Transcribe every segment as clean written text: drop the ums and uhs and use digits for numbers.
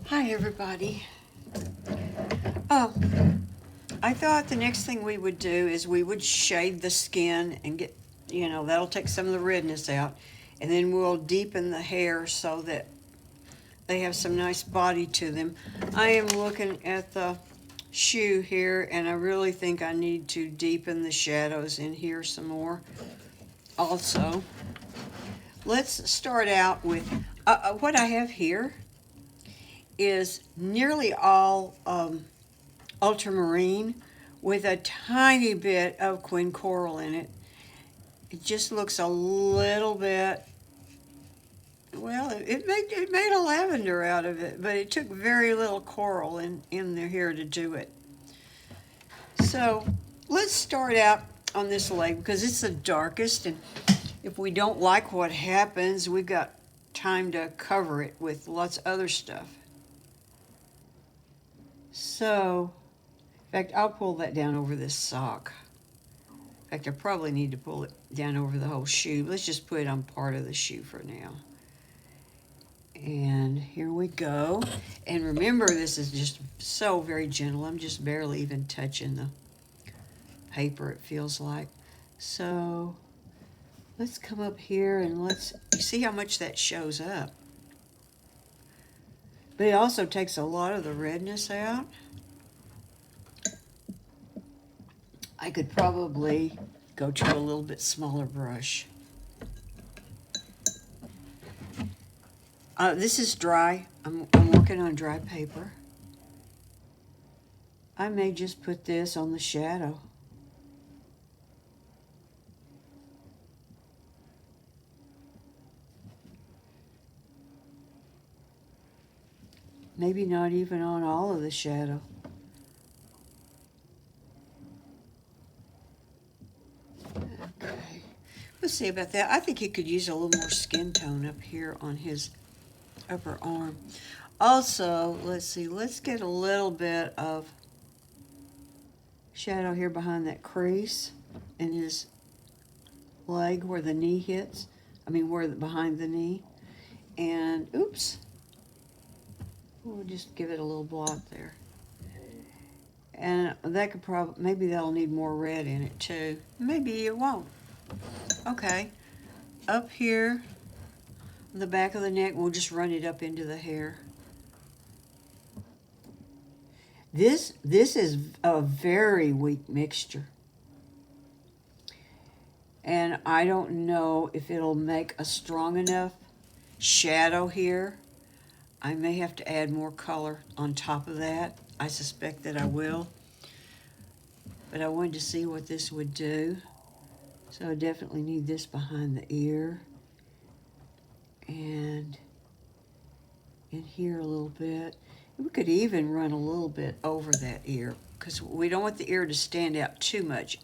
Hi everybody. Oh, I thought the next thing we would do is we would shade the skin and get, that'll take some of the redness out. And then we'll deepen the hair so that they have some nice body to them. I am looking at the shoe here and I really think I need to deepen the shadows in here some more. Also, let's start out with what I have here is nearly all ultramarine with a tiny bit of queen coral in it. It just looks a little bit, well, it made a lavender out of it, but it took very little coral in there here to do it. So let's start out on this leg because it's the darkest, and if we don't like what happens, we've got time to cover it with lots of other stuff. So, in fact, I'll pull that down over this sock. In fact, I probably need to pull it down over the whole shoe. Let's just put it on part of the shoe for now. And here we go. And remember, this is just so very gentle. I'm just barely even touching the paper, it feels like. So let's come up here and you see how much that shows up. But it also takes a lot of the redness out. I could probably go to a little bit smaller brush. This is dry. I'm working on dry paper. I may just put this on the shadow. Maybe not even on all of the shadow. Okay, let's see about that. I think he could use a little more skin tone up here on his upper arm. Also, let's see, let's get a little bit of shadow here behind that crease in his leg where the knee hits. Behind the knee. And, oops, we'll just give it a little blot there. And that could maybe that'll need more red in it too. Maybe it won't. Okay, up here, the back of the neck, we'll just run it up into the hair. This is a very weak mixture. And I don't know if it'll make a strong enough shadow here. I may have to add more color on top of that. I suspect that I will. But I wanted to see what this would do. So I definitely need this behind the ear. And in here a little bit. We could even run a little bit over that ear because we don't want the ear to stand out too much.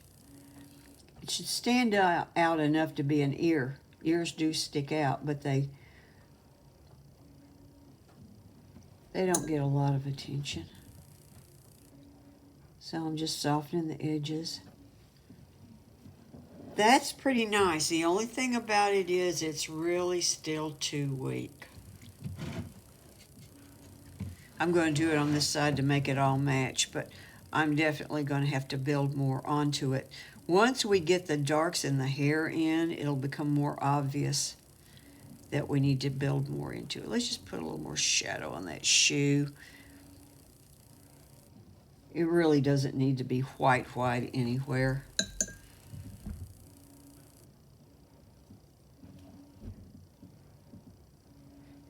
It should stand out enough to be an ear. Ears do stick out, but they don't get a lot of attention. So I'm just softening the edges. That's pretty nice. The only thing about it is it's really still too weak. I'm going to do it on this side to make it all match, but I'm definitely going to have to build more onto it. Once we get the darks in the hair in, it'll become more obvious that we need to build more into it. Let's just put a little more shadow on that shoe. It really doesn't need to be white anywhere.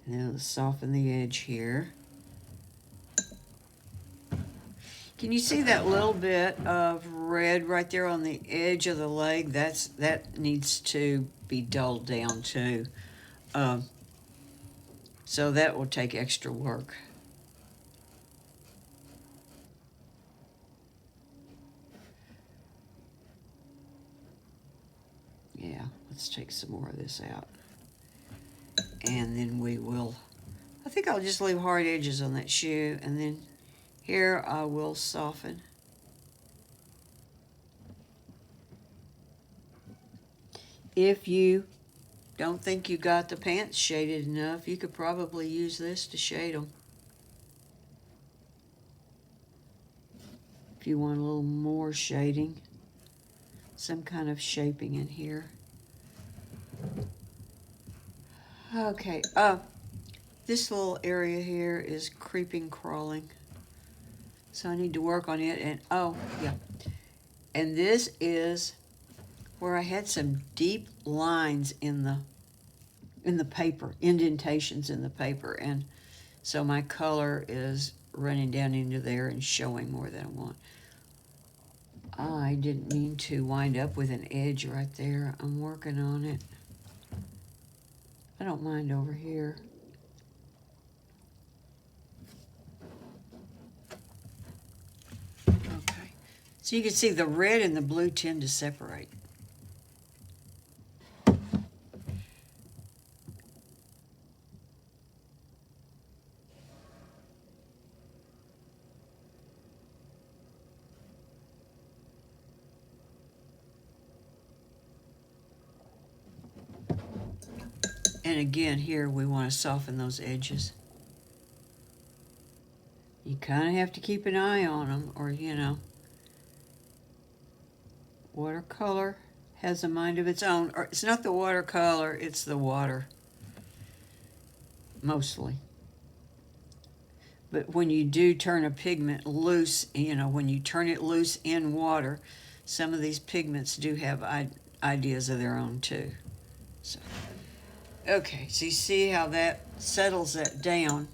Now let's soften the edge here. Can you see that little bit of red right there on the edge of the leg? That needs to be dulled down too. So that will take extra work. Yeah, let's take some more of this out. And then I think I'll just leave hard edges on that shoe, and then here I will soften. If you don't think you got the pants shaded enough, you could probably use this to shade them. if you want a little more shading, some kind of shaping in here. Okay, this little area here is creeping, crawling. So I need to work on it, and oh, yeah. And this is where I had some deep lines in the paper, indentations in the paper, and so my color is running down into there and showing more than I want. I didn't mean to wind up with an edge right there. I'm working on it. I don't mind over here. Okay. So you can see the red and the blue tend to separate. And again, here we want to soften those edges. You kind of have to keep an eye on them, or, you know, watercolor has a mind of its own. Or it's not the watercolor, it's the water, mostly. But when you do turn a pigment loose, you know, when you turn it loose in water, some of these pigments do have ideas of their own too. So, okay, so you see how that settles that down.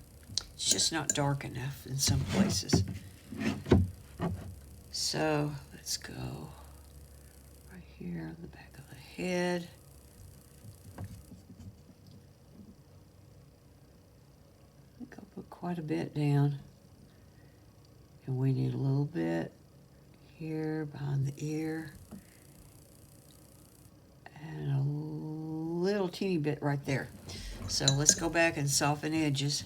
It's just not dark enough in some places. So let's go right here on the back of the head. I think I'll put quite a bit down. And we need a little bit here behind the ear. And a little teeny bit right there. So let's go back and soften edges.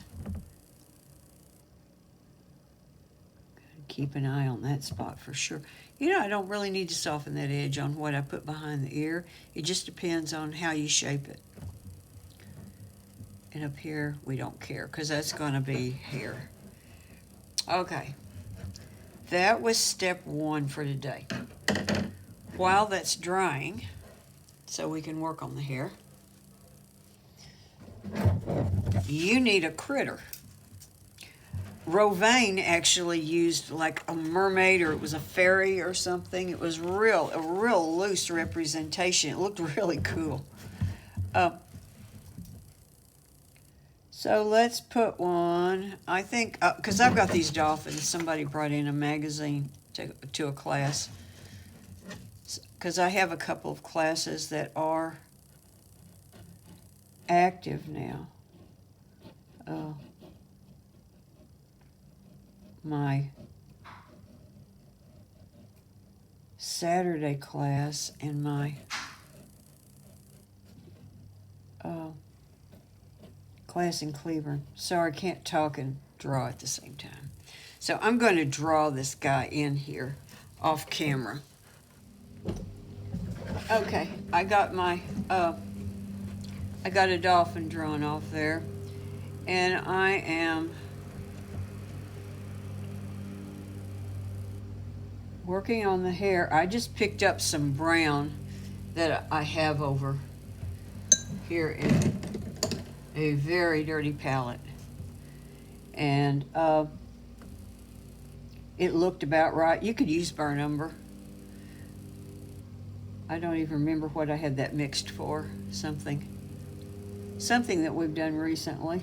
Keep an eye on that spot for sure. You know, I don't really need to soften that edge on what I put behind the ear. It just depends on how you shape it. And up here, we don't care because that's going to be hair. Okay. That was step one for today. While that's drying, so we can work on the hair, you need a critter. Rovain actually used like a mermaid, or it was a fairy or something. It was a real loose representation. It looked really cool. So let's put one, I think, because I've got these dolphins. Somebody brought in a magazine to a class. Because I have a couple of classes that are active now. My Saturday class and my class in Cleveland. Sorry, I can't talk and draw at the same time. So I'm going to draw this guy in here off camera. Okay, I got my I got a dolphin drawn off there, and I am working on the hair. I just picked up some brown that I have over here in a very dirty palette, and it looked about right. You could use burnt umber. I don't even remember what I had that mixed for. Something that we've done recently.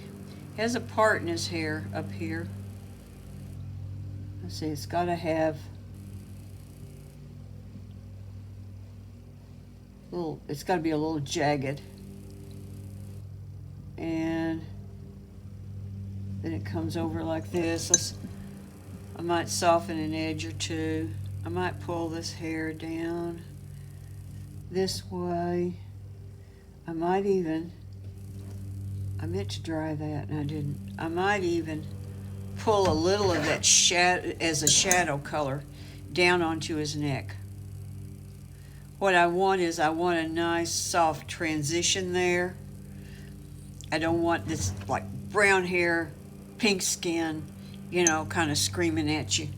Has a part in his hair up here. Let's see, it's got to have it's got to be a little jagged, and then it comes over like this. I might soften an edge or two. I might pull this hair down this way. I meant to dry that and I didn't. I might even pull a little of that as a shadow color down onto his neck. What I want is a nice soft transition there. I don't want this like brown hair, pink skin, you know, kind of screaming at you.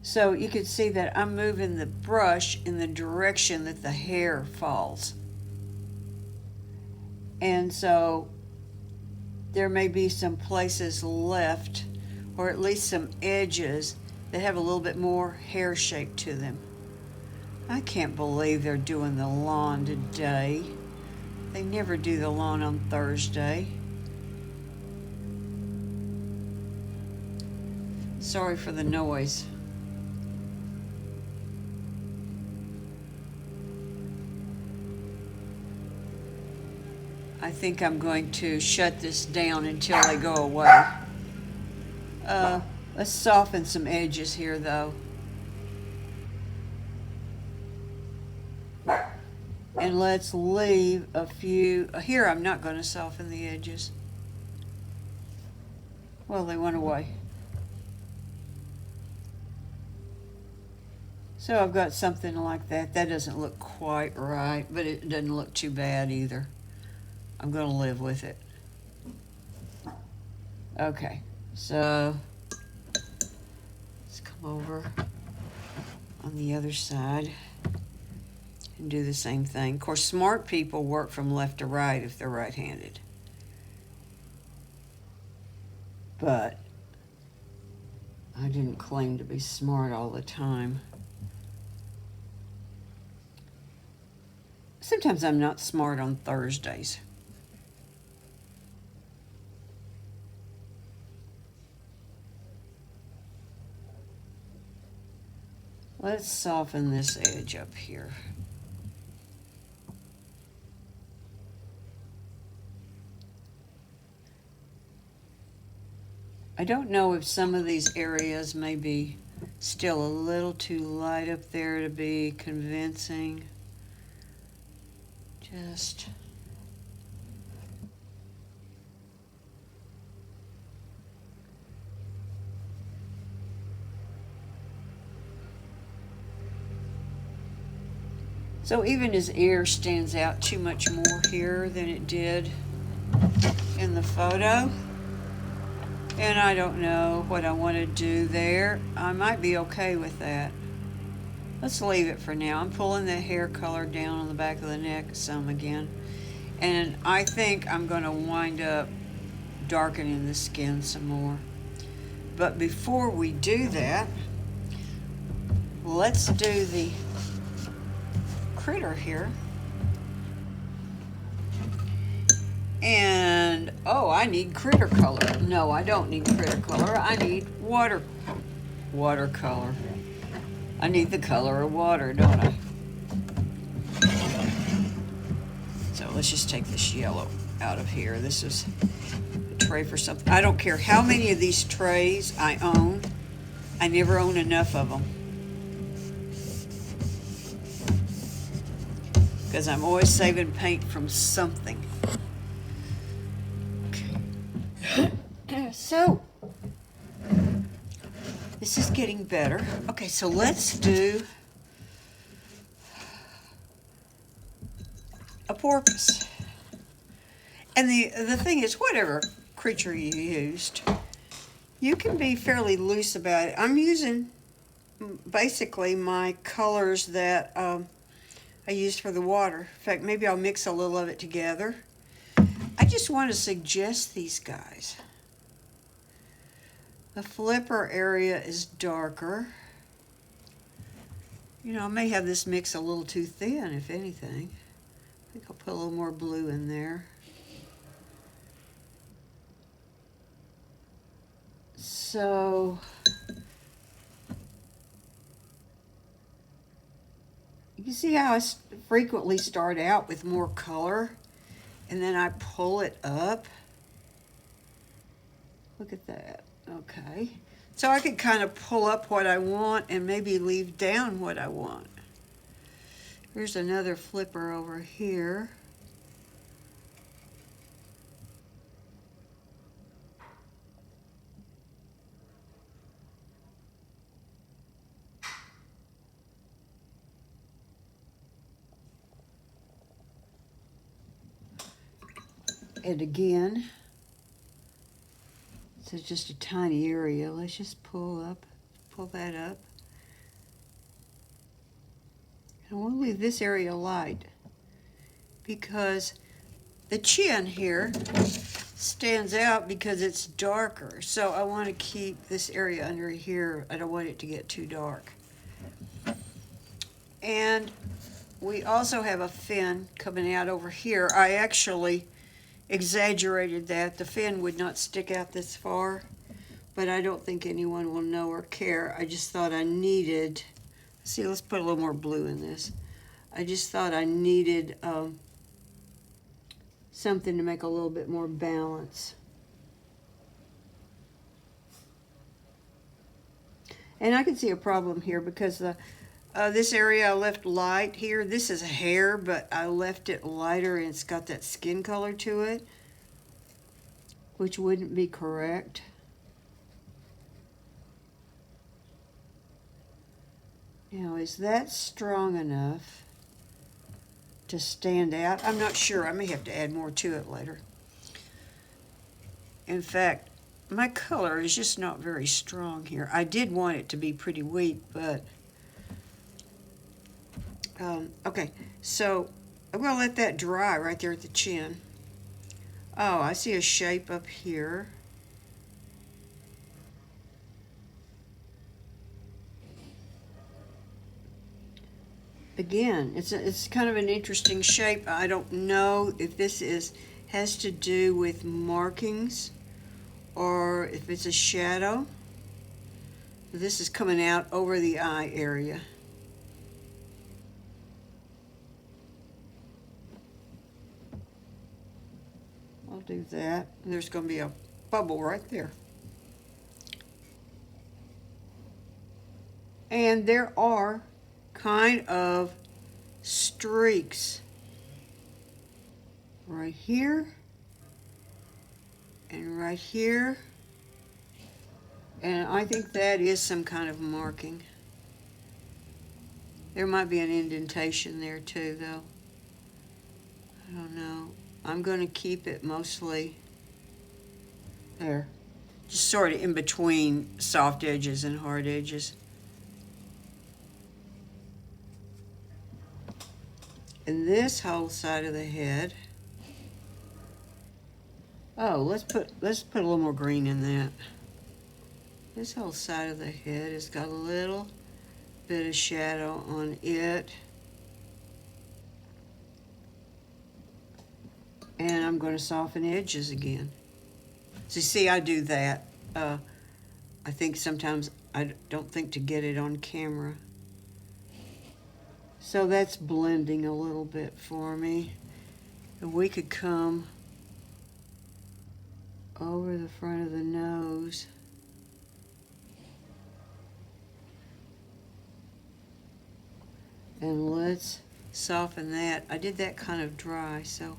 So you can see that I'm moving the brush in the direction that the hair falls. And so there may be some places left, or at least some edges that have a little bit more hair shape to them. I can't believe they're doing the lawn today. They never do the lawn on Thursday. Sorry for the noise. I think I'm going to shut this down until they go away. Let's soften some edges here though. And let's leave a few, here I'm not going to soften the edges. Well, they went away. So I've got something like that. That doesn't look quite right, but it doesn't look too bad either. I'm going to live with it. Okay, so let's come over on the other side and do the same thing. Of course, smart people work from left to right if they're right-handed. But I didn't claim to be smart all the time. Sometimes I'm not smart on Thursdays. Let's soften this edge up here. I don't know if some of these areas may be still a little too light up there to be convincing. Just so even his ear stands out too much more here than it did in the photo. And I don't know what I want to do there. I might be okay with that. Let's leave it for now. I'm pulling the hair color down on the back of the neck some again. And I think I'm going to wind up darkening the skin some more. But before we do that, let's do the critter here. And, oh, I need critter color. No, I don't need critter color. I need watercolor. I need the color of water, don't I? So let's just take this yellow out of here. This is a tray for something. I don't care how many of these trays I own. I never own enough of them. Because I'm always saving paint from something. Okay. So, this is getting better. Okay, so let's do a porpoise. And the thing is, whatever creature you used, you can be fairly loose about it. I'm using basically my colors that I used for the water. In fact, maybe I'll mix a little of it together. I just want to suggest these guys. The flipper area is darker. You know, I may have this mix a little too thin, if anything. I think I'll put a little more blue in there. So, you see how I frequently start out with more color and then I pull it up? Look at that. Okay. So I could kind of pull up what I want and maybe leave down what I want. Here's another flipper over here. And again, so just a tiny area. Let's just pull that up. I want to leave this area light because the chin here stands out because it's darker. So I want to keep this area under here. I don't want it to get too dark. And we also have a fin coming out over here. I actually exaggerated that. The fin would not stick out this far, but I don't think anyone will know or care. I just thought I needed, see, let's put a little more blue in this. I just thought I needed something to make a little bit more balance. And I can see a problem here because this area I left light here. This is hair, but I left it lighter and it's got that skin color to it, which wouldn't be correct. Now, is that strong enough to stand out? I'm not sure. I may have to add more to it later. In fact, my color is just not very strong here. I did want it to be pretty weak, but okay, so I'm going to let that dry right there at the chin. Oh, I see a shape up here. Again, it's kind of an interesting shape. I don't know if this has to do with markings or if it's a shadow. This is coming out over the eye area. I'll do that. And there's going to be a bubble right there. And there are kind of streaks right here and right here. And I think that is some kind of marking. There might be an indentation there too, though. I don't know. I'm going to keep it mostly there. Just sort of in between soft edges and hard edges. And this whole side of the head. Oh, let's put a little more green in that. This whole side of the head has got a little bit of shadow on it. And I'm going to soften edges again. So see, I do that. I think sometimes I don't think to get it on camera. So that's blending a little bit for me. And we could come over the front of the nose. And let's soften that. I did that kind of dry, so.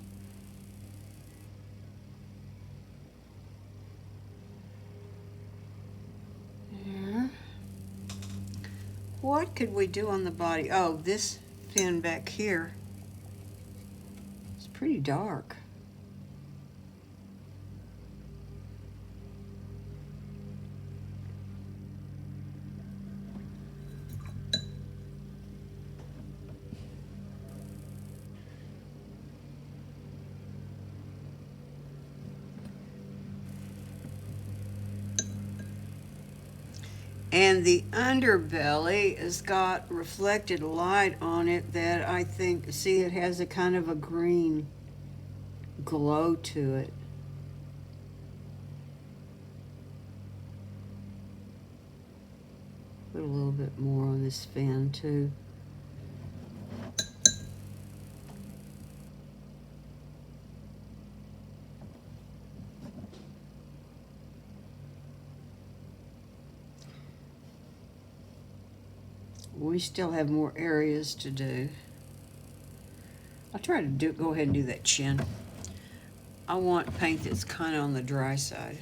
There. What could we do on the body? Oh, this fin back here is pretty dark. And the underbelly has got reflected light on it that I think, see, it has a kind of a green glow to it. Put a little bit more on this fin too. We still have more areas to do. I'll try to go ahead and do that chin. I want paint that's kind of on the dry side.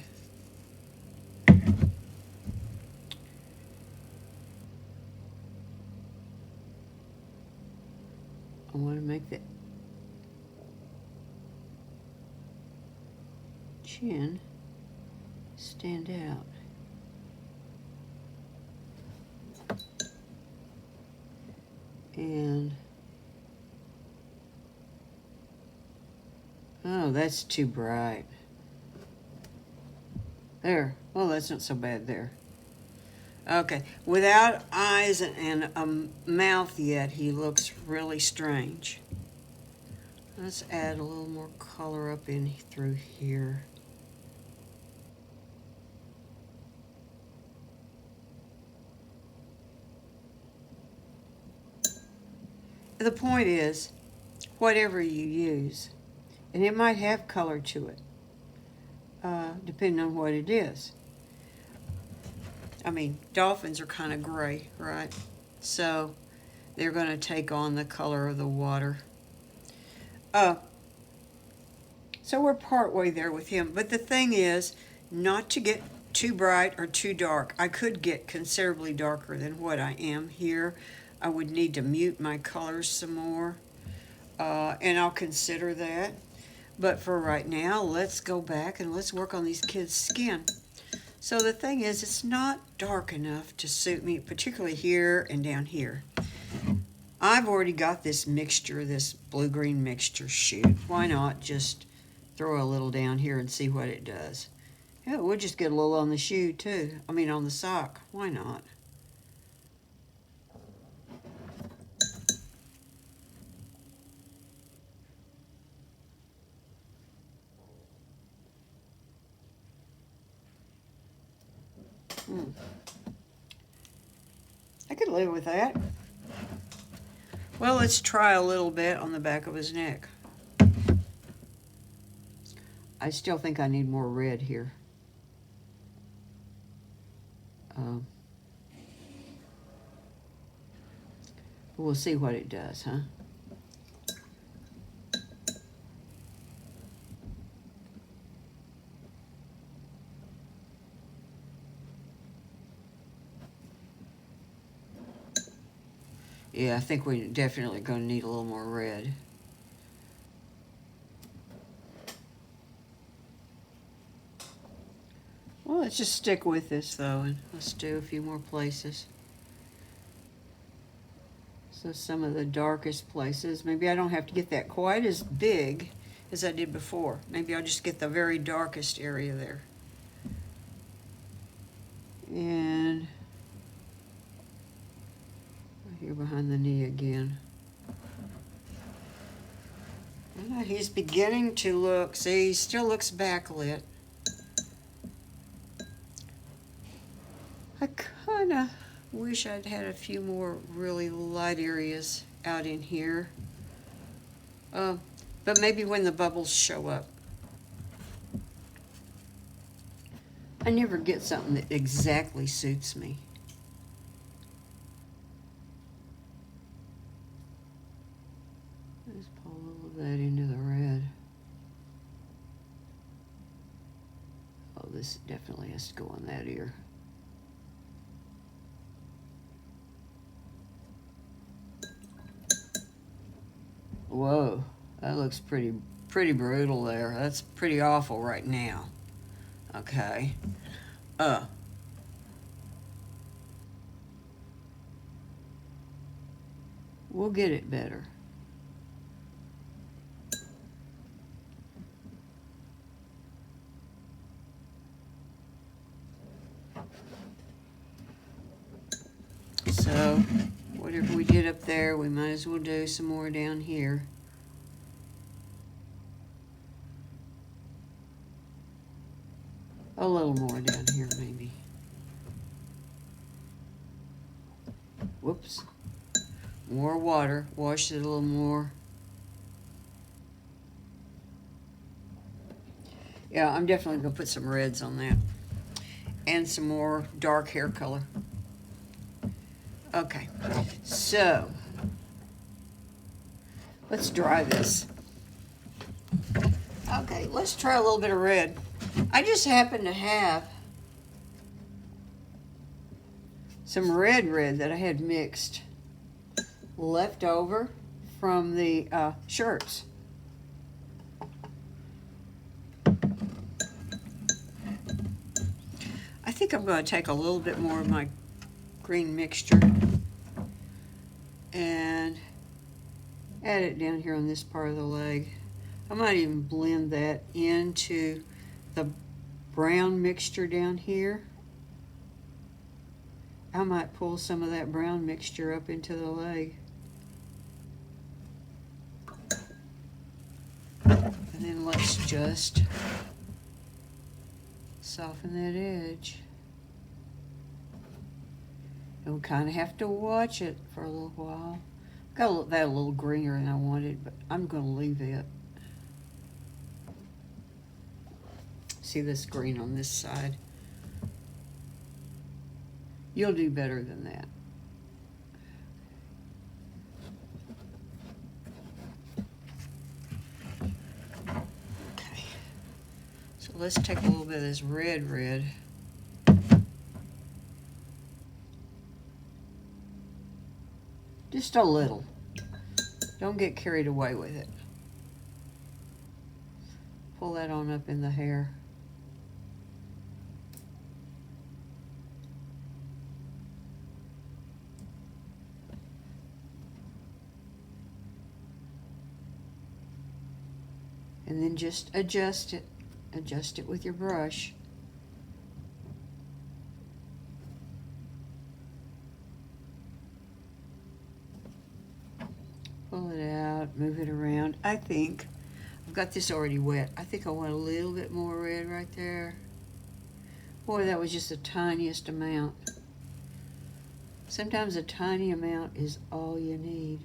I want to make the chin stand out. And oh, that's too bright. There. Well, that's not so bad there. Okay, without eyes and a mouth yet, he looks really strange. Let's add a little more color up in through here. The point is, whatever you use, and it might have color to it, depending on what it is. I mean, dolphins are kind of gray, right? So they're going to take on the color of the water. So we're partway there with him. But the thing is, not to get too bright or too dark. I could get considerably darker than what I am here. I would need to mute my colors some more. And I'll consider that. But for right now, let's go back and let's work on these kids' skin. So the thing is, it's not dark enough to suit me, particularly here and down here. I've already got this mixture, this blue-green mixture. Shoot, why not just throw a little down here and see what it does? Yeah, we'll just get a little on the shoe too. I mean, on the sock. Why not? I could live with that. Well, let's try a little bit on the back of his neck. I still think I need more red here. We'll see what it does, huh? Yeah, I think we're definitely going to need a little more red. Well, let's just stick with this, though, and let's do a few more places. So some of the darkest places, maybe I don't have to get that quite as big as I did before. Maybe I'll just get the very darkest area there. And here behind the knee again. He's beginning to look, see, he still looks backlit. I kind of wish I'd had a few more really light areas out in here. But maybe when the bubbles show up. I never get something that exactly suits me. Let's pull a little of that into the red. Oh, this definitely has to go on that ear. Whoa, that looks pretty brutal there. That's pretty awful right now. Okay. We'll get it better. So, whatever we did up there, we might as well do some more down here. A little more down here, maybe. Whoops. More water. Wash it a little more. Yeah, I'm definitely going to put some reds on that. And some more dark hair color. Okay, so let's dry this. Okay, let's try a little bit of red. I just happen to have some red that I had mixed left over from the shirts. I think I'm going to take a little bit more of my green mixture and add it down here on this part of the leg. I might even blend that into the brown mixture down here. I might pull some of that brown mixture up into the leg. And then let's just soften that edge. And we kind of have to watch it for a little while. Got that a little greener than I wanted, but I'm going to leave it. See this green on this side? You'll do better than that. Okay. So let's take a little bit of this red. Just a little. Don't get carried away with it. Pull that on up in the hair. And then just adjust it. Adjust it with your brush. Pull it out, move it around. I think, I've got this already wet. I think I want a little bit more red right there. Boy, that was just the tiniest amount. Sometimes a tiny amount is all you need.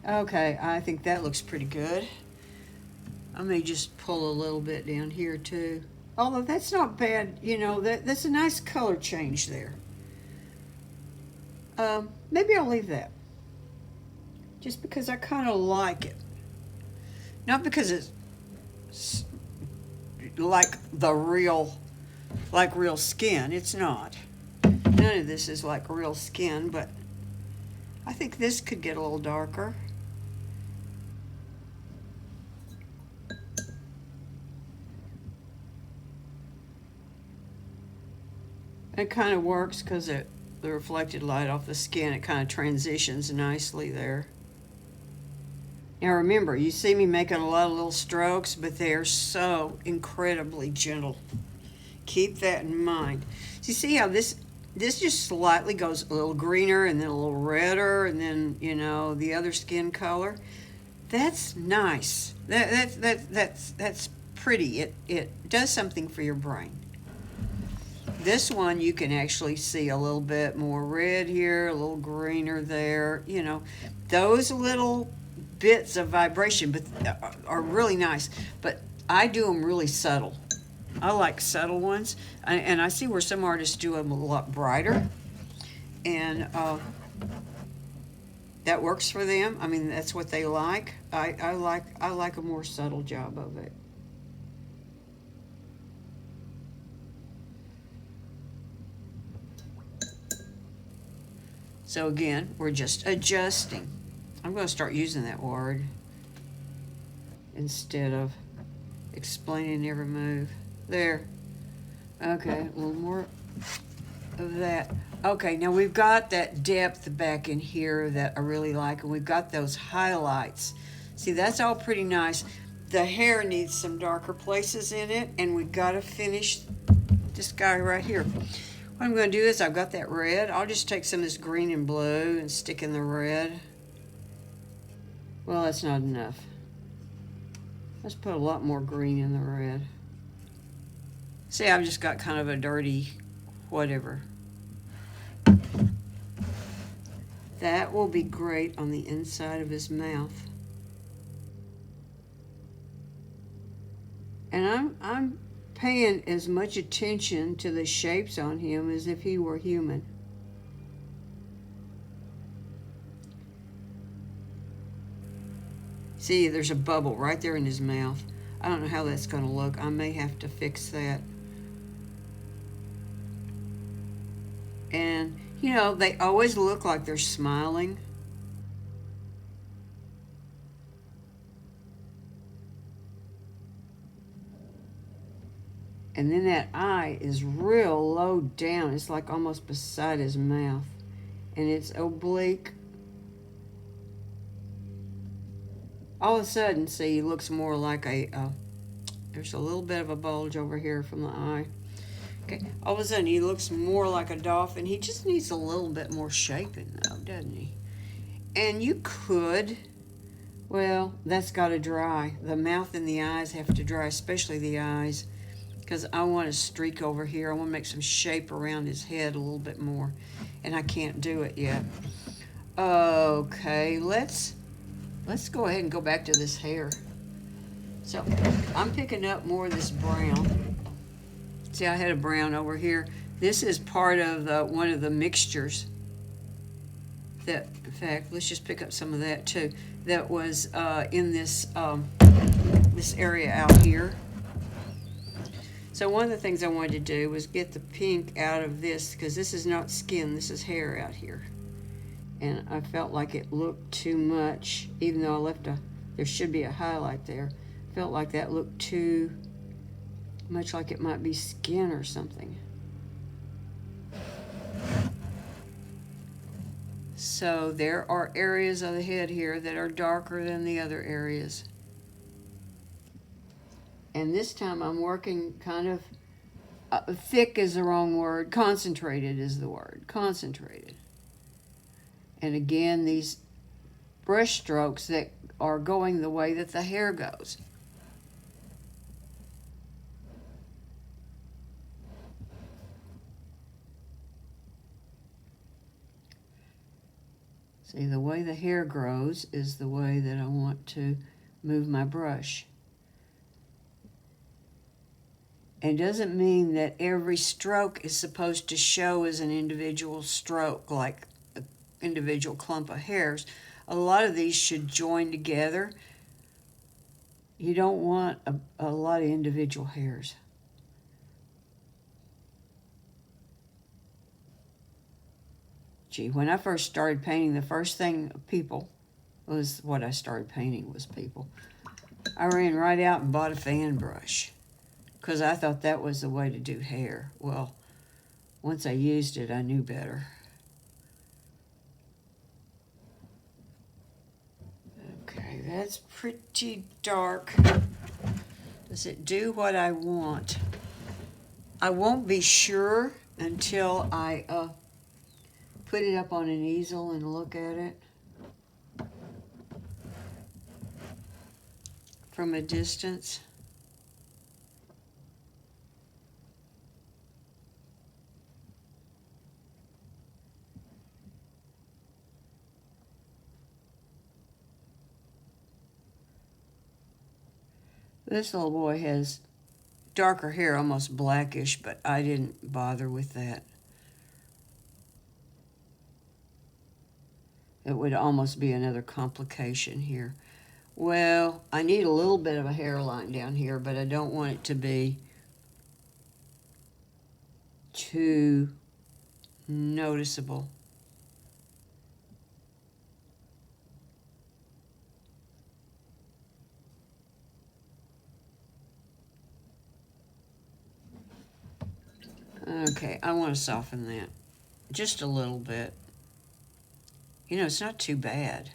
Okay, I think that looks pretty good. I may just pull a little bit down here too. Although that's not bad, you know, that's a nice color change there. Maybe I'll leave that. Just because I kind of like it. Not because it's like real skin. It's not. None of this is like real skin, but I think this could get a little darker. It kind of works because the reflected light off the skin, it kind of transitions nicely there. Now remember, you see me making a lot of little strokes, but they are so incredibly gentle. Keep that in mind. So you see how this just slightly goes a little greener and then a little redder and then, you know, the other skin color. That's nice. That's pretty. It does something for your brain. This one you can actually see a little bit more red here, a little greener there. You know, those little bits of vibration are really nice, but I do them really subtle. I like subtle ones, and I see where some artists do them a lot brighter, and that works for them. I mean, that's what they like. I like a more subtle job of it. So again, we're just adjusting. I'm going to start using that word instead of explaining every move. There. Okay, a little more of that. Okay, now we've got that depth back in here that I really like, and we've got those highlights. See, that's all pretty nice. The hair needs some darker places in it, and we've got to finish this guy right here. What I'm going to do is I've got that red. I'll just take some of this green and blue and stick in the red. Well, that's not enough. Let's put a lot more green in the red. See, I've just got kind of a dirty whatever. That will be great on the inside of his mouth. And I'm paying as much attention to the shapes on him as if he were human. See, there's a bubble right there in his mouth. I don't know how that's going to look. I may have to fix that. And, you know, they always look like they're smiling. And then that eye is real low down. It's like almost beside his mouth. And it's oblique. All of a sudden, see, he looks more like there's a little bit of a bulge over here from the eye. Okay, all of a sudden he looks more like a dolphin. He just needs a little bit more shaping though, doesn't he? And you could, well, that's got to dry. The mouth and the eyes have to dry, especially the eyes, because I want a streak over here. I want to make some shape around his head a little bit more, and I can't do it yet. Okay, let's go ahead and go back to this hair. So I'm picking up more of this brown. See, I had a brown over here. This is part of one of the mixtures that, in fact, let's just pick up some of that too. That was in this this area out here. So one of the things I wanted to do was get the pink out of this, because this is not skin, this is hair out here. And I felt like it looked too much, even though I left there should be a highlight there. Felt like that looked too much like it might be skin or something. So there are areas of the head here that are darker than the other areas. And this time I'm working kind of, thick is the wrong word, concentrated is the word, concentrated. And again, these brush strokes that are going the way that the hair goes. See, the way the hair grows is the way that I want to move my brush. It doesn't mean that every stroke is supposed to show as an individual stroke, like an individual clump of hairs. A lot of these should join together. You don't want a lot of individual hairs. Gee, when I first started painting, the first thing people was what I started painting was people. I ran right out and bought a fan brush because I thought that was the way to do hair. Well, once I used it, I knew better. Okay, that's pretty dark. Does it do what I want? I won't be sure until I put it up on an easel and look at it from a distance. This little boy has darker hair, almost blackish, but I didn't bother with that. It would almost be another complication here. Well, I need a little bit of a hairline down here, but I don't want it to be too noticeable. Okay, I want to soften that just a little bit. You know, it's not too bad.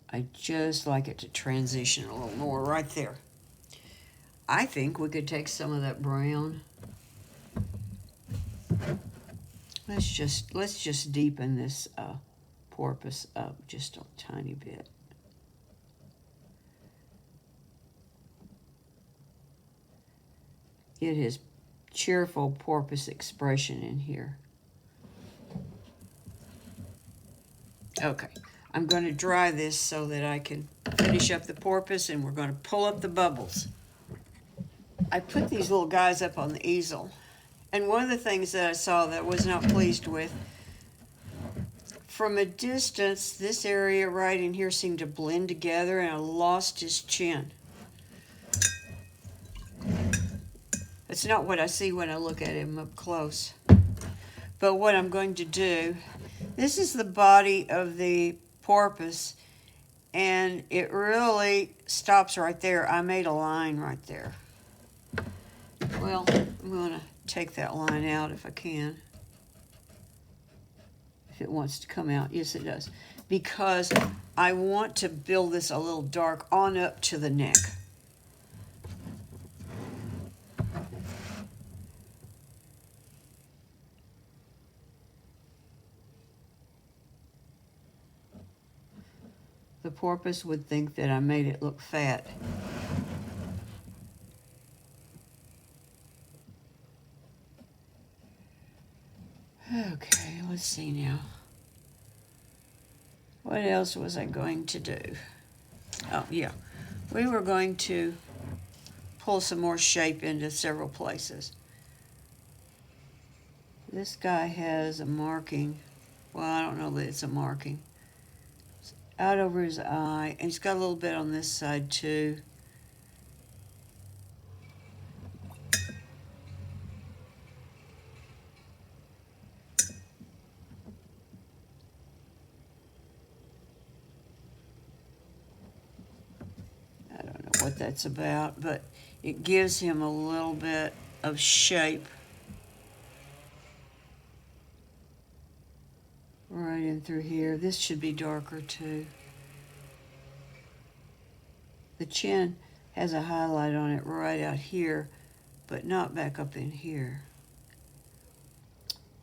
I just like it to transition a little more right there. I think we could take some of that brown. Let's just deepen this porpoise up just a tiny bit. Get his cheerful porpoise expression in here. Okay, I'm going to dry this so that I can finish up the porpoise, and we're going to pull up the bubbles. I put these little guys up on the easel, and one of the things that I saw that I was not pleased with, from a distance, this area right in here seemed to blend together, and I lost his chin. It's not what I see when I look at him up close. But what I'm going to do, this is the body of the porpoise, and it really stops right there. I made a line right there. Well, I'm going to take that line out if I can. If it wants to come out. Yes, it does. Because I want to build this a little dark on up to the neck. The porpoise would think that I made it look fat. Okay, let's see now. What else was I going to do? Oh, yeah. We were going to pull some more shape into several places. This guy has a marking. Well, I don't know that it's a marking. It's out over his eye, and he's got a little bit on this side too. I don't know what that's about, but it gives him a little bit of shape right in through here. This should be darker too. The chin has a highlight on it right out here, but not back up in here.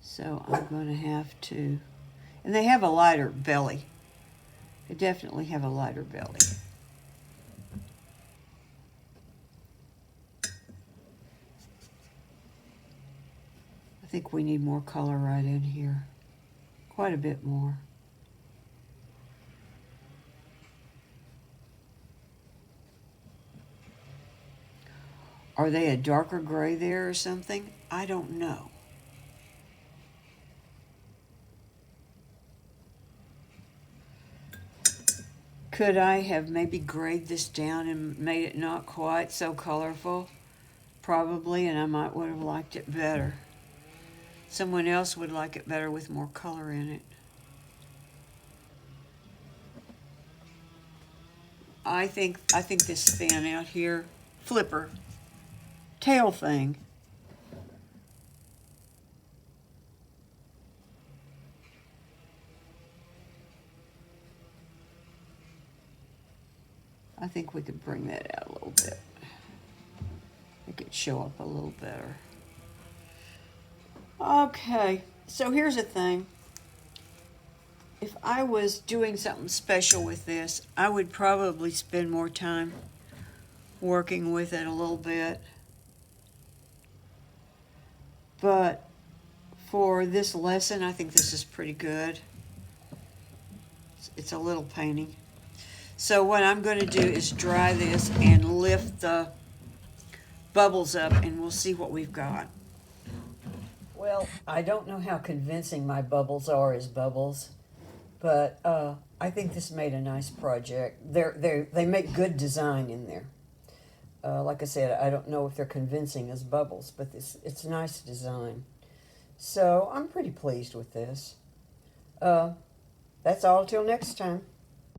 So I'm going to have to, and they have a lighter belly. They definitely have a lighter belly. I think we need more color right in here. Quite a bit more. Are they a darker gray there or something? I don't know. Could I have maybe grayed this down and made it not quite so colorful? Probably, and I would have liked it better. Someone else would like it better with more color in it. I think this fan out here, flipper, tail thing, I think we could bring that out a little bit. Make it show up a little better. Okay, so here's the thing. If I was doing something special with this, I would probably spend more time working with it a little bit. But for this lesson, I think this is pretty good. It's a little painting. So what I'm going to do is dry this and lift the bubbles up, and we'll see what we've got. Well, I don't know how convincing my bubbles are as bubbles, but I think this made a nice project. They make good design in there. Like I said, I don't know if they're convincing as bubbles, but it's nice design. So I'm pretty pleased with this. That's all till next time.